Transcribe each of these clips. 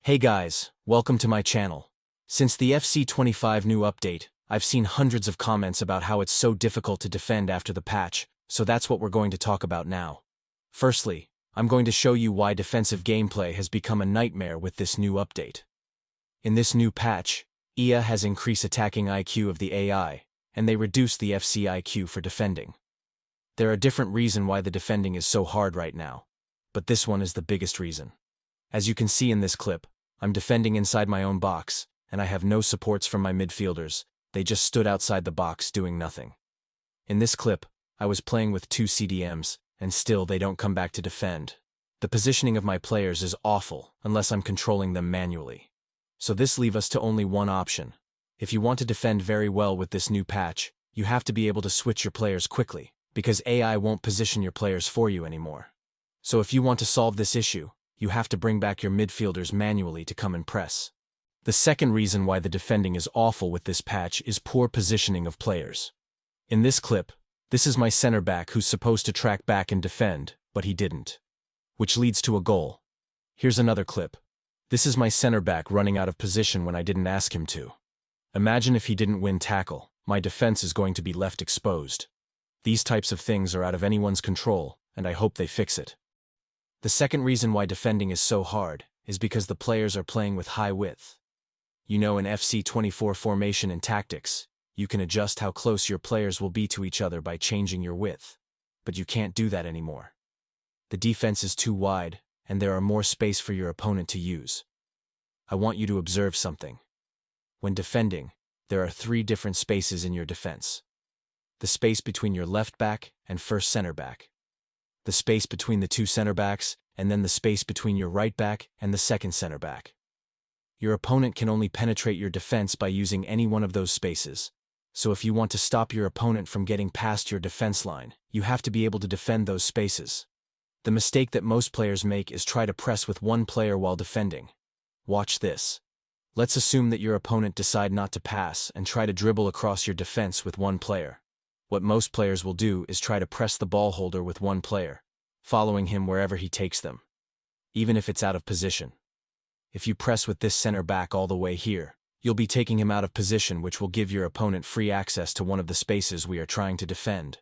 Hey guys, welcome to my channel. Since the FC25 new update, I've seen hundreds of comments about how it's so difficult to defend after the patch, so that's what we're going to talk about now. Firstly, I'm going to show you why defensive gameplay has become a nightmare with this new update. In this new patch, IA has increased attacking IQ of the AI, and they reduced the FC IQ for defending. There are different reasons why the defending is so hard right now, but this one is the biggest reason. As you can see in this clip, I'm defending inside my own box, and I have no supports from my midfielders. They just stood outside the box doing nothing. In this clip, I was playing with 2 CDMs, and still they don't come back to defend. The positioning of my players is awful unless I'm controlling them manually. So this leaves us to only one option. If you want to defend very well with this new patch, you have to be able to switch your players quickly, because AI won't position your players for you anymore. So if you want to solve this issue, you have to bring back your midfielders manually to come and press. The second reason why the defending is awful with this patch is poor positioning of players. In this clip, this is my center back who's supposed to track back and defend, but he didn't, which leads to a goal. Here's another clip. This is my center back running out of position when I didn't ask him to. Imagine if he didn't win tackle, my defense is going to be left exposed. These types of things are out of anyone's control, and I hope they fix it. The second reason why defending is so hard is because the players are playing with high width. You know, in FC24 formation and tactics, you can adjust how close your players will be to each other by changing your width. But you can't do that anymore. The defense is too wide, and there are more space for your opponent to use. I want you to observe something. When defending, there are 3 different spaces in your defense. The space between your left back and first center back. The space between the 2 center backs, and then the space between your right back and the second center back. Your opponent can only penetrate your defense by using any one of those spaces. So if you want to stop your opponent from getting past your defense line, you have to be able to defend those spaces. The mistake that most players make is try to press with one player while defending. Watch this. Let's assume that your opponent decide not to pass and try to dribble across your defense with one player. What most players will do is try to press the ball holder with one player, following him wherever he takes them, even if it's out of position. If you press with this center back all the way here, you'll be taking him out of position, which will give your opponent free access to one of the spaces we are trying to defend.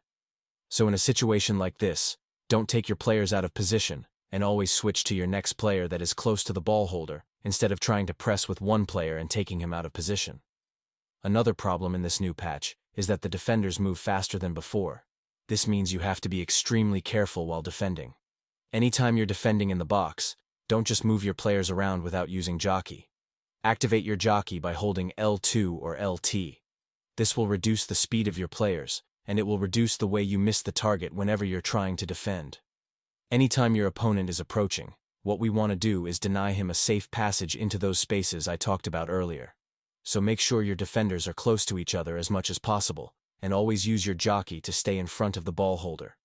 So in a situation like this, don't take your players out of position, and always switch to your next player that is close to the ball holder, instead of trying to press with one player and taking him out of position. Another problem in this new patch is that the defenders move faster than before. This means you have to be extremely careful while defending. Anytime you're defending in the box, don't just move your players around without using jockey. Activate your jockey by holding L2 or LT. This will reduce the speed of your players, and it will reduce the way you miss the target whenever you're trying to defend. Anytime your opponent is approaching, what we want to do is deny him a safe passage into those spaces I talked about earlier. So make sure your defenders are close to each other as much as possible, and always use your jockey to stay in front of the ball holder.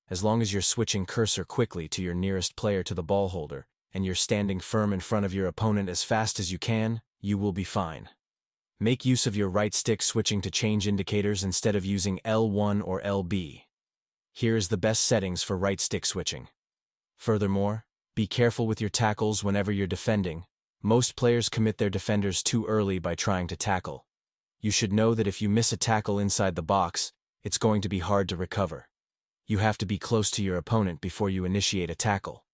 As long as you're switching cursor quickly to your nearest player to the ball holder, and you're standing firm in front of your opponent as fast as you can, you will be fine. Make use of your right stick switching to change indicators instead of using L1 or LB. Here is the best settings for right stick switching. Furthermore, be careful with your tackles whenever you're defending. Most players commit their defenders too early by trying to tackle. You should know that if you miss a tackle inside the box, it's going to be hard to recover. You have to be close to your opponent before you initiate a tackle.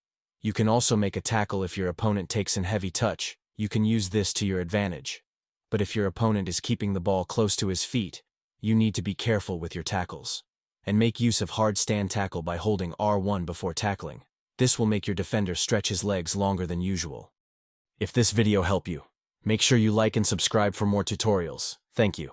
You can also make a tackle if your opponent takes in heavy touch. You can use this to your advantage. But if your opponent is keeping the ball close to his feet, you need to be careful with your tackles. And make use of hard stand tackle by holding R1 before tackling. This will make your defender stretch his legs longer than usual. If this video helped you, make sure you like and subscribe for more tutorials. Thank you.